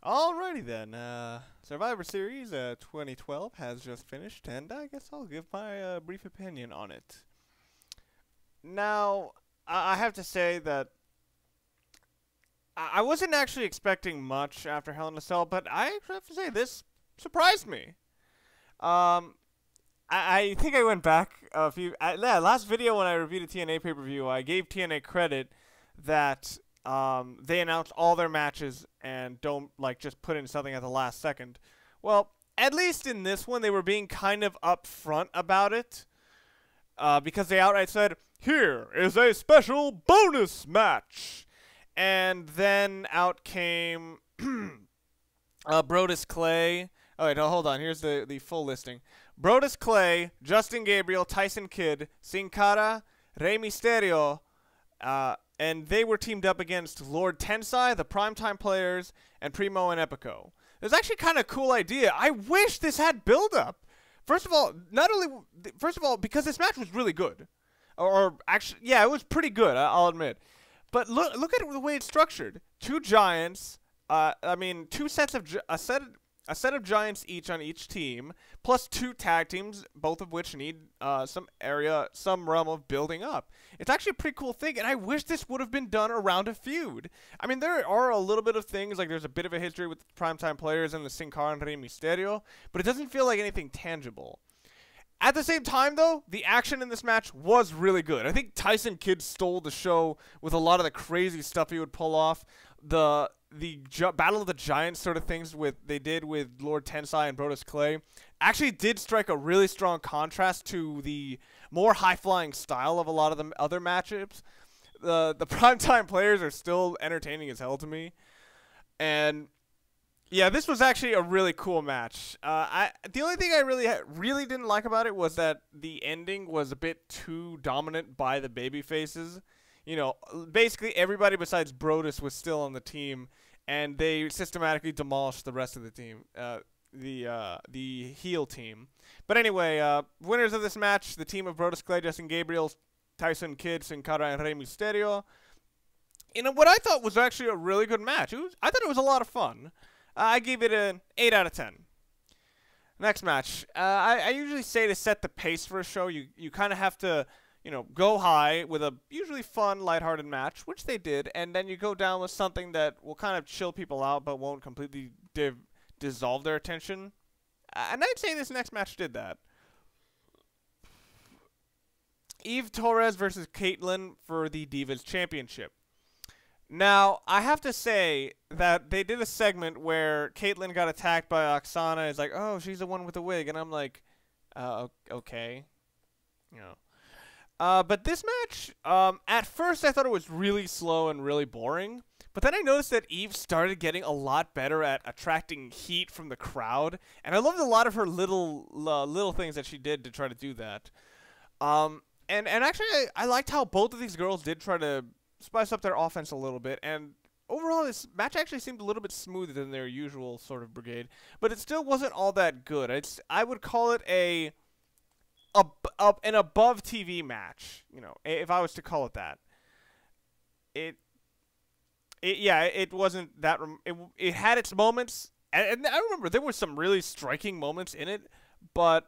Alrighty then. Survivor Series 2012 has just finished, and I guess I'll give my brief opinion on it. Now, I have to say that I wasn't actually expecting much after Hell in a Cell, but I have to say this surprised me. I think I went back a few. Last video when I reviewed a TNA pay-per-view, I gave TNA credit that they announce all their matches and don't just put in something at the last second. Well, at least in this one, they were being kind of upfront about it, because they outright said, "Here is a special bonus match," and then out came Brodus Clay. Oh wait, no, hold on. Here's the full listing: Brodus Clay, Justin Gabriel, Tyson Kidd, Sin Cara, Rey Mysterio. And they were teamed up against Lord Tensei, the Primetime Players, and Primo and Epico. It was actually kind of a cool idea. I wish this had build-up. First of all, because this match was really good. Or actually, yeah, it was pretty good, I'll admit. But look at the way it's structured. Two giants, two sets of a set of giants each on each team, plus two tag teams, both of which need some realm of building up. It's actually a pretty cool thing, and I wish this would have been done around a feud. I mean, there are a little bit of things, like there's a bit of a history with the Primetime Players and the Sin Cara and Rey Mysterio, but it doesn't feel like anything tangible. At the same time, though, the action in this match was really good. I think Tyson Kidd stole the show with a lot of the crazy stuff he would pull off. The Battle of the Giants sort of things they did with Lord Tensei and Brodus Clay actually did strike a really strong contrast to the more high-flying style of a lot of the other matchups. The Primetime Players are still entertaining as hell to me. And yeah, this was actually a really cool match. The only thing I really didn't like about it was that the ending was a bit too dominant by the babyfaces. You know, basically everybody besides Brodus was still on the team, and they systematically demolished the rest of the team, the heel team. But anyway, winners of this match: the team of Brodus Clay, Justin Gabriel, Tyson Kidd, Sin Cara, and Rey Mysterio. In what I thought was actually a really good match. I thought it was a lot of fun. I gave it an 8 out of 10. Next match. I usually say to set the pace for a show, you kind of have to, go high with a usually fun, lighthearted match, which they did, and then you go down with something that will kind of chill people out but won't completely dissolve their attention. And I'd say this next match did that. Torres versus Kaitlyn for the Divas Championship. Now, I have to say that they did a segment where Kaitlyn got attacked by Oksana. It's like, oh, she's the one with the wig. And I'm like, okay. But this match, at first I thought it was really slow and really boring. But then I noticed that Eve started getting a lot better at attracting heat from the crowd. And I loved a lot of her little things that she did to try to do that. And actually, I liked how both of these girls did try to spice up their offense a little bit, and overall this match actually seemed a little bit smoother than their usual sort of brigade, but it still wasn't all that good. I would call it an above TV match, if I was to call it that. It wasn't that, it had its moments, and I remember there were some really striking moments in it, but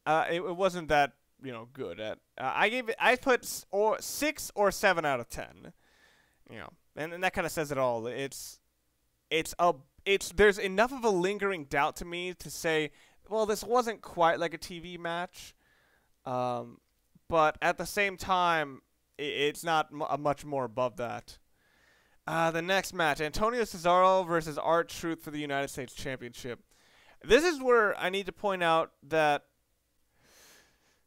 it wasn't that, good at. I put 6 or 7 out of 10. And that kind of says it all. There's enough of a lingering doubt to me to say, well, this wasn't quite like a TV match, but at the same time, it's not much more above that. The next match, Antonio Cesaro versus R-Truth for the United States Championship. This is where I need to point out that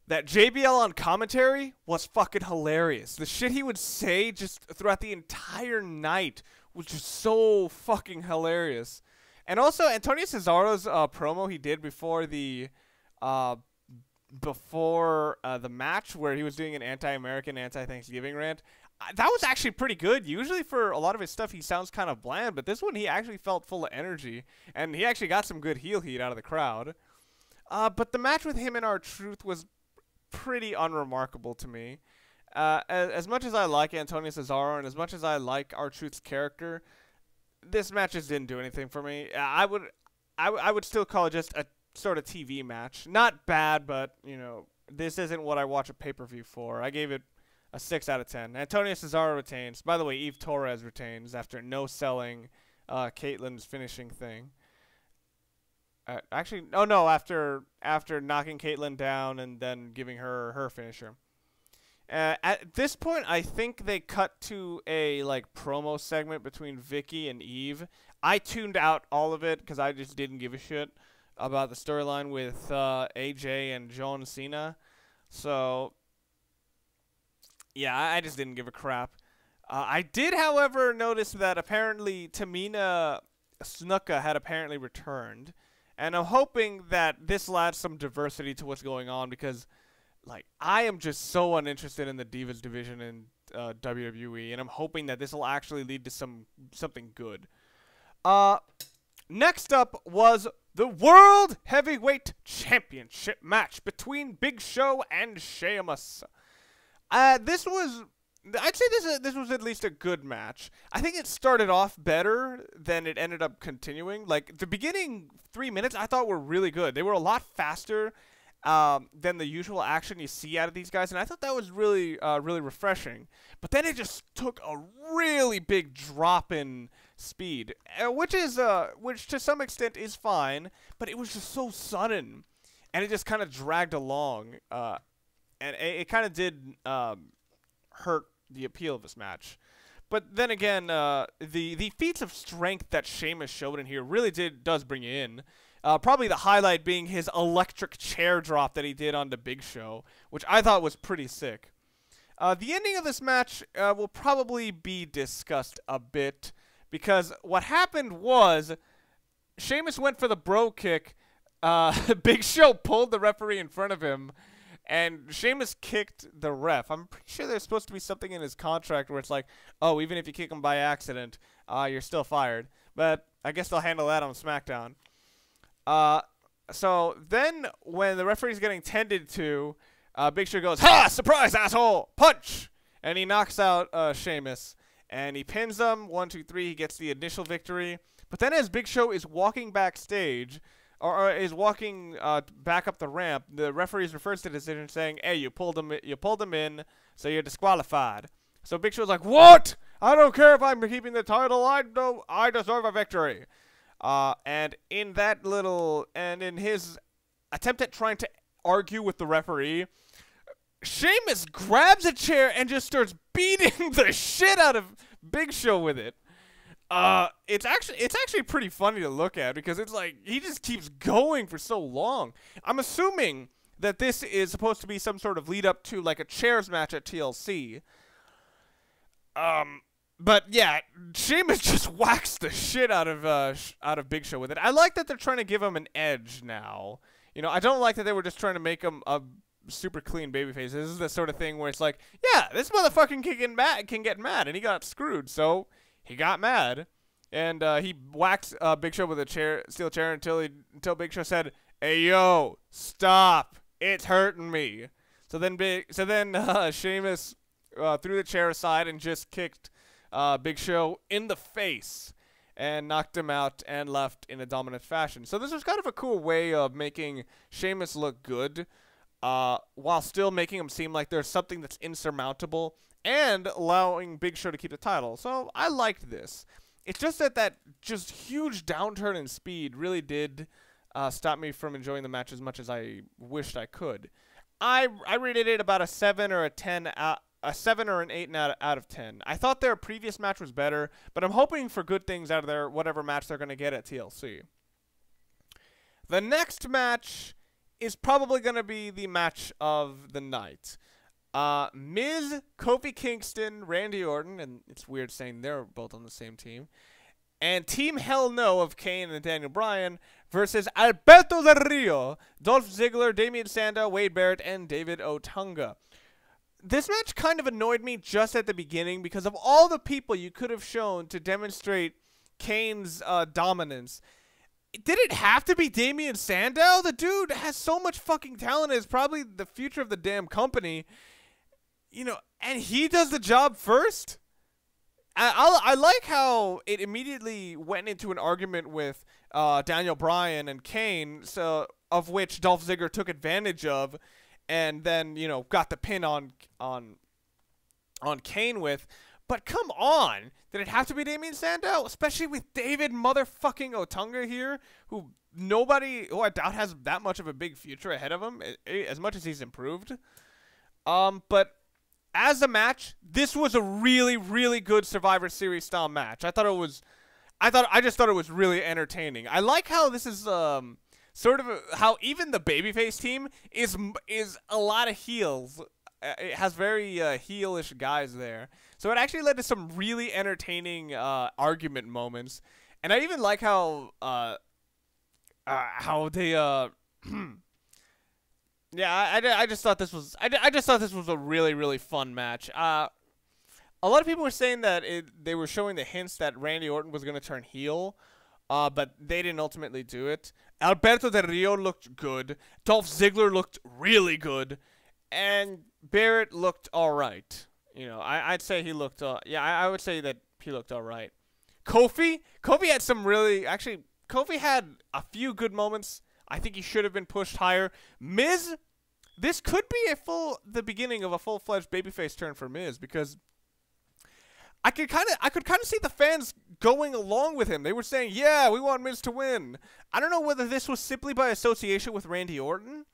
JBL on commentary was fucking hilarious. The shit he would say just throughout the entire night was just so fucking hilarious. And also, Antonio Cesaro's promo he did before the match, where he was doing an anti-American, anti-Thanksgiving rant, that was actually pretty good. Usually for a lot of his stuff, he sounds kind of bland, but this one he actually felt full of energy, and he actually got some good heel heat out of the crowd. But the match with him and R-Truth was pretty unremarkable to me. As much as I like Antonio Cesaro and as much as I like R-Truth's character, this match just didn't do anything for me. I would still call it just a sort of TV match. Not bad, but, you know, this isn't what I watch a pay-per-view for. I gave it a 6 out of 10. Antonio Cesaro retains. By the way, Eve Torres retains after no-selling Kaitlyn's finishing thing. Actually, oh no, after knocking Kaitlyn down and then giving her her finisher. At this point, I think they cut to a promo segment between Vicky and Eve. I tuned out all of it because I just didn't give a shit about the storyline with AJ and John Cena. So yeah, I just didn't give a crap. I did, however, notice that apparently Tamina Snuka had apparently returned. And I'm hoping that this adds some diversity to what's going on because, I am just so uninterested in the Divas division in WWE, and I'm hoping that this will actually lead to something good. Next up was the World Heavyweight Championship match between Big Show and Sheamus. I'd say this was at least a good match. I think it started off better than it ended up continuing. The beginning 3 minutes I thought were really good. They were a lot faster than the usual action you see out of these guys, and I thought that was really refreshing. But then it just took a really big drop in speed, which to some extent is fine, but it was just so sudden, and it just kind of dragged along, and it kind of did hurt the appeal of this match. But then again, the feats of strength that Sheamus showed in here really does bring you in. Probably the highlight being his electric chair drop that he did on the Big Show, which I thought was pretty sick. The ending of this match will probably be discussed a bit, because what happened was Sheamus went for the bro kick. Big Show pulled the referee in front of him, and Sheamus kicked the ref. I'm pretty sure there's supposed to be something in his contract where it's like, oh, even if you kick him by accident, you're still fired. But I guess they'll handle that on SmackDown. So then when the referee's getting tended to, Big Show goes, "Ha! Surprise, asshole! Punch!" And he knocks out Sheamus. And he pins him. 1, 2, 3. He gets the initial victory. But then as Big Show is walking backstage, or is walking back up the ramp, the referee refers to the decision saying, "Hey, you pulled him in, so you're disqualified." So Big Show's like, "What? I don't care if I'm keeping the title. I deserve a victory." And in his attempt at trying to argue with the referee, Sheamus grabs a chair and just starts beating the shit out of Big Show with it. It's actually pretty funny to look at because it's like he just keeps going for so long. I'm assuming that this is supposed to be some sort of lead up to like a chairs match at TLC. But yeah, Sheamus just whacks the shit out of Big Show with it. I like that they're trying to give him an edge now. You know, I don't like that they were just trying to make him a super clean babyface. This is the sort of thing where it's like, yeah, this motherfucker can get mad, and he got screwed, so he got mad, and he whacked Big Show with a steel chair until Big Show said, "Hey yo, stop! It's hurting me." So then Sheamus threw the chair aside and just kicked Big Show in the face and knocked him out and left in a dominant fashion. So this was kind of a cool way of making Sheamus look good, while still making him seem like there's something that's insurmountable and allowing Big Show to keep the title. So I liked this. It's just that just huge downturn in speed really did stop me from enjoying the match as much as I wished I could. I rated it about a 7 or a 10 a 7 or an 8 out of 10. I thought their previous match was better, but I'm hoping for good things out of their whatever match they're going to get at TLC. The next match is probably going to be the match of the night. Miz, Kofi Kingston, Randy Orton, and it's weird saying they're both on the same team, and Team Hell No of Kane and Daniel Bryan versus Alberto Del Rio, Dolph Ziggler, Damien Sandow, Wade Barrett, and David Otunga. This match kind of annoyed me just at the beginning because of all the people you could have shown to demonstrate Kane's dominance. Did it have to be Damien Sandow? The dude has so much fucking talent. Is probably the future of the damn company. You know, and he does the job first? I like how it immediately went into an argument with Daniel Bryan and Kane, so of which Dolph Ziggler took advantage of, and then got the pin on Kane with. But come on, did it have to be Damien Sandow, especially with David motherfucking Otunga here, who I doubt has that much of a big future ahead of him, as much as he's improved. But as a match, this was a really, really good Survivor Series style match. I just thought it was really entertaining. I like how this is sort of how even the babyface team is a lot of heels. It has very heelish guys there, so it actually led to some really entertaining argument moments. And I even like how they yeah, I just thought this was a really, really fun match. A lot of people were saying that they were showing the hints that Randy Orton was going to turn heel, but they didn't ultimately do it. Alberto Del Rio looked good. Dolph Ziggler looked really good, and Barrett looked all right. I'd say he looked. I would say that he looked all right. Kofi had some really Kofi had a few good moments. I think he should have been pushed higher. Miz, this could be the beginning of a full-fledged babyface turn for Miz, because I could kind of see the fans going along with him. They were saying, "Yeah, we want Miz to win." I don't know whether this was simply by association with Randy Orton,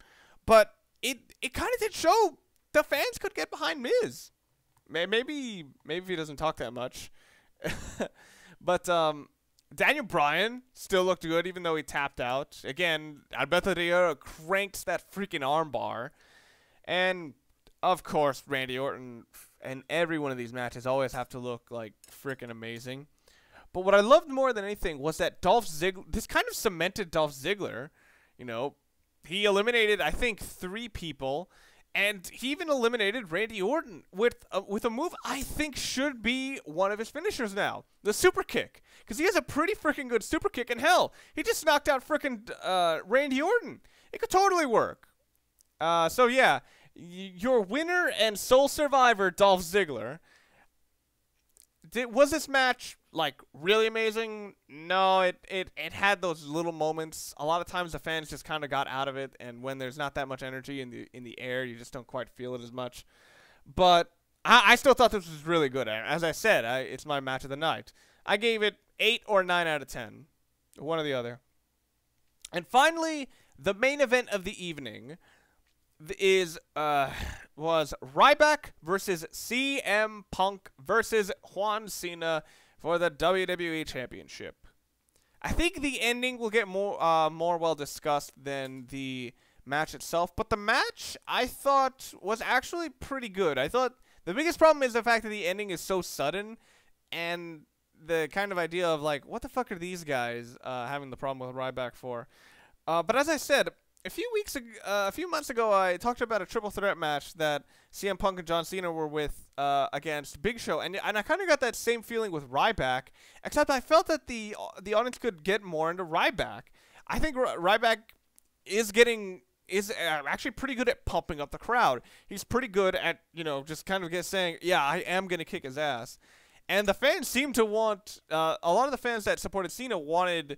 but it kind of did show the fans could get behind Miz. Maybe if he doesn't talk that much, but Daniel Bryan still looked good, even though he tapped out. Again, Alberto Del Rio cranks that freaking armbar. And, of course, Randy Orton and every one of these matches always have to look, like, freaking amazing. But what I loved more than anything was that Dolph Ziggler, this kind of cemented Dolph Ziggler. He eliminated, I think, 3 people. And he even eliminated Randy Orton with a move I think should be one of his finishers now, the super kick, because he has a pretty freaking good super kick. And hell, he just knocked out freaking Randy Orton. It could totally work. So yeah, your winner and sole survivor, Dolph Ziggler. Was this match like really amazing? No, it had those little moments. A lot of times the fans just kind of got out of it, and when there's not that much energy in the air, you just don't quite feel it as much. But I still thought this was really good. As I said, it's my match of the night. I gave it 8 or 9 out of 10, one or the other. And finally, the main event of the evening was Ryback versus CM Punk versus Juan Cena for the WWE Championship. I think the ending will get more well discussed than the match itself, but the match I thought was actually pretty good. I thought the biggest problem is the fact that the ending is so sudden, and the kind of idea of like, what the fuck are these guys having the problem with Ryback for? But as I said, a few months ago, I talked about a triple threat match that CM Punk and John Cena were with against Big Show, and I kind of got that same feeling with Ryback, except I felt that the audience could get more into Ryback. I think Ryback is actually pretty good at pumping up the crowd. He's pretty good at just kind of saying, yeah, I am gonna kick his ass. And the fans seem to want, a lot of the fans that supported Cena wanted,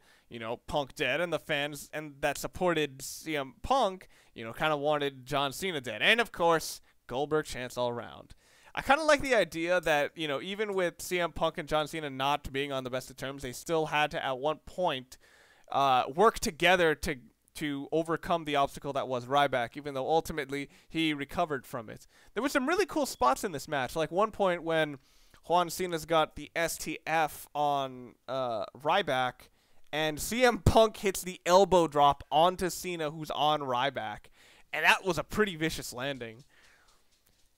Punk dead, and the fans that supported CM Punk, kind of wanted John Cena dead. And, of course, Goldberg chants all around. I kind of like the idea that, even with CM Punk and John Cena not being on the best of terms, they still had to, at one point, work together to overcome the obstacle that was Ryback, even though ultimately he recovered from it. There were some really cool spots in this match, like one point when Juan Cena's got the STF on Ryback, and CM Punk hits the elbow drop onto Cena, who's on Ryback, and that was a pretty vicious landing.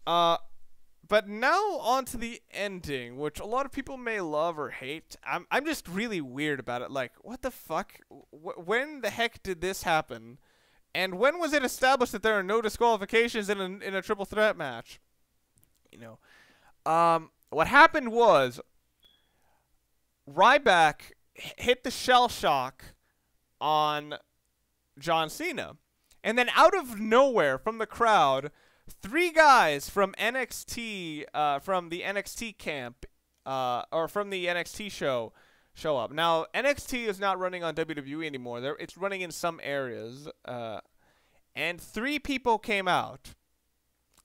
But now on to the ending, which a lot of people may love or hate. I'm just really weird about it. Like, what the fuck? When the heck did this happen? And when was it established that there are no disqualifications in a triple threat match? What happened was Ryback hit the shell shock on John Cena. And then out of nowhere from the crowd, 3 guys from NXT, from the NXT camp, or from the NXT show up. Now, NXT is not running on WWE anymore. It's running in some areas. And 3 people came out.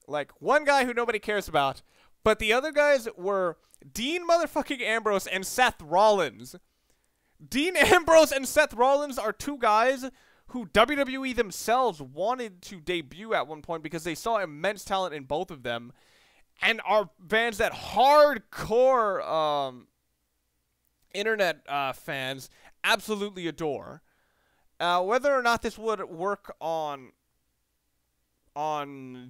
Like, one guy who nobody cares about, but the other guys were Dean motherfucking Ambrose and Seth Rollins. Dean Ambrose and Seth Rollins are 2 guys who WWE themselves wanted to debut at one point because they saw immense talent in both of them, and are fans that hardcore internet fans absolutely adore. Whether or not this would work on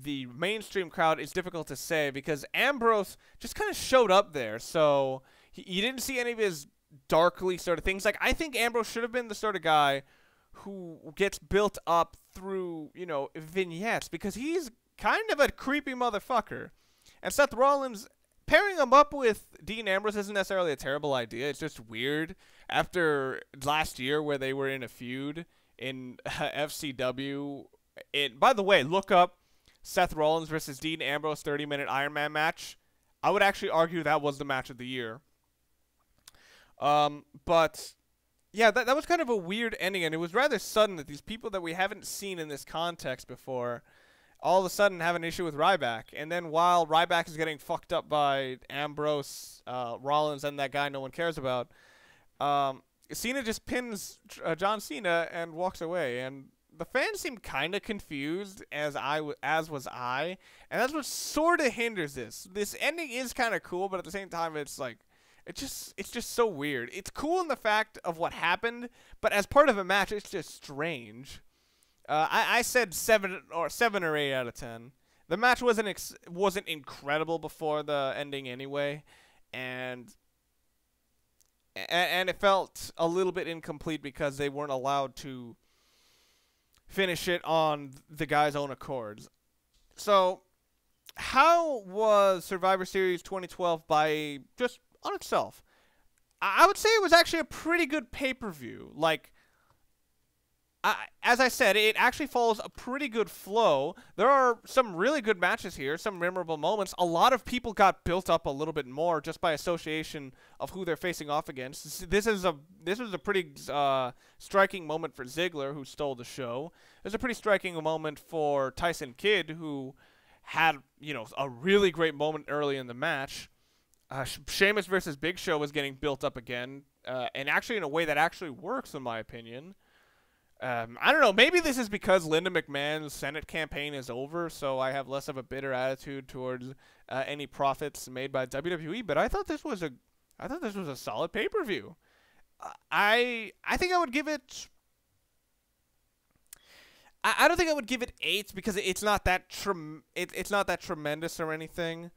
the mainstream crowd is difficult to say, because Ambrose just kind of showed up there, so you didn't see any of his darkly sort of things. Like, I think Ambrose should have been the sort of guy who gets built up through, you know, vignettes, because he's kind of a creepy motherfucker. And Seth Rollins, pairing him up with Dean Ambrose isn't necessarily a terrible idea. It's just weird after last year where they were in a feud in FCW. By the way, look up Seth Rollins versus Dean Ambrose 30-minute Iron Man match. I would actually argue that was the match of the year. But yeah, that was kind of a weird ending, and it was rather sudden that these people that we haven't seen in this context before all of a sudden have an issue with Ryback. And then while Ryback is getting fucked up by Ambrose, Rollins, and that guy no one cares about, Cena just pins John Cena and walks away. And the fans seemed kind of confused, as was I, and that's what sort of hinders this. This ending is kind of cool, but at the same time, it's like, it's just so weird. It's cool in the fact of what happened, but as part of a match, it's just strange. I said 7 or 8 out of 10. The match wasn't incredible before the ending anyway, and it felt a little bit incomplete because they weren't allowed to finish it on the guy's own accords. So, how was Survivor Series 2012 by just on itself? I would say it was actually a pretty good pay-per-view. Like, as I said, it actually follows a pretty good flow. There are some really good matches here, some memorable moments. A lot of people got built up a little bit more just by association of who they're facing off against. This was a pretty striking moment for Ziggler, who stole the show. It was a pretty striking moment for Tyson Kidd, who had, you know, a really great moment early in the match. Sheamus versus Big Show was getting built up again, and actually in a way that actually works, in my opinion. I don't know, maybe this is because Linda McMahon's Senate campaign is over, so I have less of a bitter attitude towards any profits made by WWE, but I thought this was a solid pay-per-view. I think I would give it, I don't think I would give it 8 because it's not that it's not that tremendous or anything.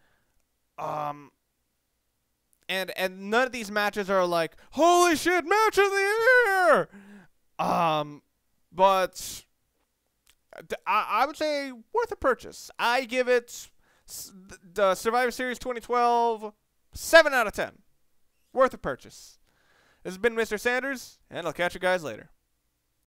And none of these matches are like, holy shit, match of the year. But I would say worth a purchase. I give it the Survivor Series 2012 7 out of 10. Worth a purchase. This has been Mr. Sanders, and I'll catch you guys later.